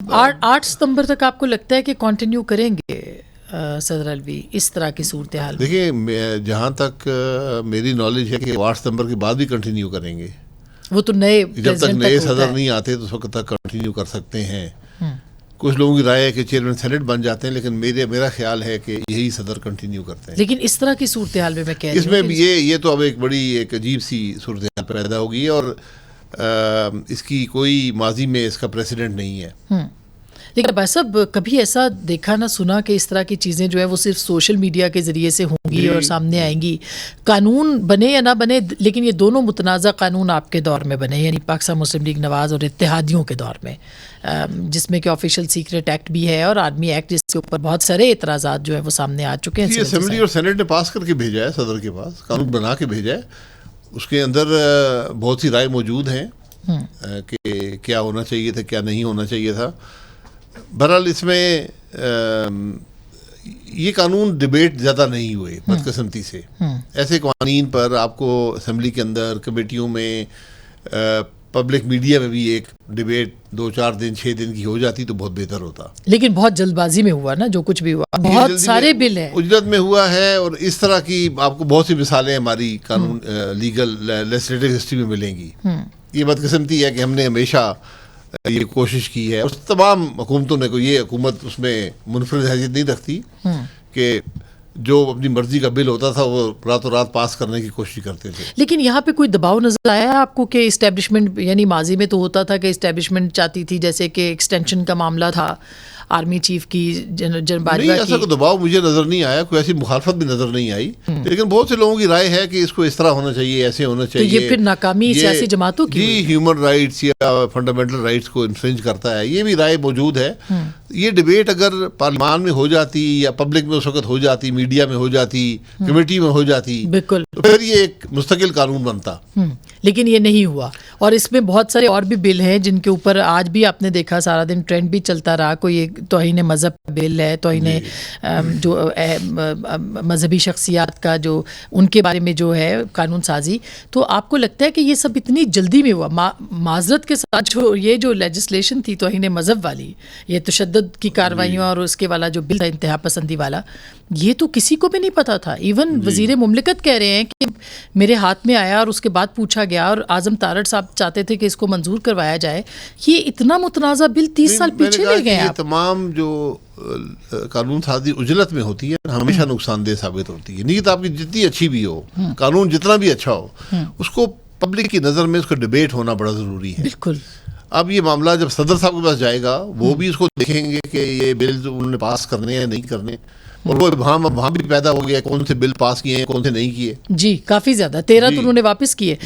8 ستمبر تک آپ کو لگتا ہے کہ کنٹینیو کریں گے صدر الوی اس طرح کی صورتحال میں؟ دیکھیے جہاں تک میری نالج ہے کہ 8 ستمبر کے بعد بھی کنٹینیو کریں گے. وہ تو نئے جب تک نئے صدر نہیں آتے تو اس وقت تک کنٹینیو کر سکتے ہیں. کچھ لوگوں کی رائے ہے کہ چیئرمین سینٹ بن جاتے ہیں، لیکن میرا خیال ہے کہ یہی صدر کنٹینیو کرتے ہیں. لیکن اس طرح کی صورتحال میں کہہ رہی ہوں اس میں یہ تو اب ایک بڑی ایک عجیب سی صورتحال پیدا ہوگی اور اس کی کوئی ماضی میں اس کا پریسیڈنٹ نہیں ہے. لیکن بھائی صاحب کبھی ایسا دیکھا نہ سنا کہ اس طرح کی چیزیں جو ہے وہ صرف سوشل میڈیا کے ذریعے سے ہوں گی اور سامنے آئیں گی. قانون بنے یا نہ بنے، لیکن یہ دونوں متنازع قانون آپ کے دور میں بنے، یعنی پاکستان مسلم لیگ نواز اور اتحادیوں کے دور میں، جس میں کہ آفیشیل سیکرٹ ایکٹ بھی ہے اور آرمی ایکٹ، جس کے اوپر بہت سارے اعتراضات جو ہیں وہ سامنے آ چکے ہیں. اسمبلی اور سینٹ نے پاس کر کے بھیجا ہے صدر کے پاس، قانون بنا کے بھیجا ہے. اس کے اندر بہت سی رائے موجود ہیں کہ کیا ہونا چاہیے تھا، کیا نہیں ہونا چاہیے تھا. بہرحال اس میں یہ قانون ڈبیٹ زیادہ نہیں ہوئے بدقسمتی سے. ایسے قوانین پر آپ کو اسمبلی کے اندر کمیٹیوں میں پبلک میڈیا میں بھی ایک ڈبیٹ 2-4 دن 6 دن کی ہو جاتی تو بہت بہتر ہوتا. لیکن بہت جلد بازی میں ہوا نا جو کچھ بھی ہوا، بہت سارے بل ہیں اجرت میں ہوا ہے. اور اس طرح کی آپ کو بہت سی مثالیں ہماری قانون لیگل لیجسلیٹو ہسٹری میں ملیں گی. یہ بدقسمتی ہے کہ ہم نے ہمیشہ یہ کوشش کی ہے، اور تمام حکومتوں نے کو، یہ حکومت اس میں منفرد حیثیت نہیں رکھتی کہ جو اپنی مرضی کا بل ہوتا تھا وہ راتوں رات پاس کرنے کی کوشش کرتے تھے. لیکن یہاں پہ کوئی دباؤ نظر آیا ہے آپ کو کہ اسٹیبلشمنٹ، یعنی ماضی میں تو ہوتا تھا کہ اسٹیبلشمنٹ چاہتی تھی، جیسے کہ ایکسٹینشن کا معاملہ تھا آرمی چیف کی، جنرل باجوہ کی. ایسا کوئی دباؤ مجھے نظر نہیں آیا، کوئی ایسی مخالفت بھی نظر نہیں آئی. لیکن بہت سے لوگوں کی رائے ہے کہ اس کو اس طرح ہونا چاہیے، ایسے ہونا چاہیے. تو یہ پھر ناکامی سیاسی جماعتوں کی جی ہیومن رائٹس یا فنڈامنٹل رائٹس کو انفرنج کرتا ہے، یہ بھی رائے موجود ہے. یہ ڈبیٹ اگر پارلیمان میں ہو جاتی یا پبلک میں اس وقت ہو جاتی، میڈیا میں ہو جاتی، کمیٹی میں ہو جاتی، بالکل، تو پھر یہ ایک مستقل قانون بنتا. لیکن یہ نہیں ہوا. اور اس میں بہت سارے اور بھی بل ہیں جن کے اوپر آج بھی آپ نے دیکھا سارا دن ٹرینڈ بھی چلتا رہا. کوئی توہین مذہب کا بل ہے، توہین جو مذہبی شخصیات کا جو ان کے بارے میں جو ہے قانون سازی. تو آپ کو لگتا ہے کہ یہ سب اتنی جلدی میں ہوا؟ معذرت کے ساتھ جو لیجسلیشن تھی توہین مذہب والی، یہ تشدد کی کارروائیوں اور اس کے والا جو بل تھا انتہا پسندی والا، یہ تو کسی کو بھی نہیں پتا تھا. ایون وزیر مملکت کہہ رہے ہیں کہ میرے ہاتھ میں آیا اور اس کے بعد پوچھا گیا اور اعظم تارڑ صاحب چاہتے تھے کہ اس کو منظور کروایا جائے. یہ اتنا متنازع بل 30 سال پیچھے لے گئے. یہ تمام جو قانون سازی اجلت میں ہوتی ہے ہمیشہ نقصان دہ ثابت ہوتی ہے. نیت آپ کی جتنی اچھی بھی ہو، قانون جتنا بھی اچھا ہو، اس کو پبلک کی نظر میں اس کا ڈبیٹ ہونا بڑا ضروری ہے. بالکل. اب یہ معاملہ جب صدر صاحب کے پاس جائے گا، وہ بھی اس کو دیکھیں گے کہ یہ بل انہوں نے پاس کرنے یا نہیں کرنے. اور وہ وہاں بھی پیدا ہو گیا کون سے بل پاس کیے ہیں کون سے نہیں کیے. جی کافی زیادہ 13 تو انہوں نے واپس کیے.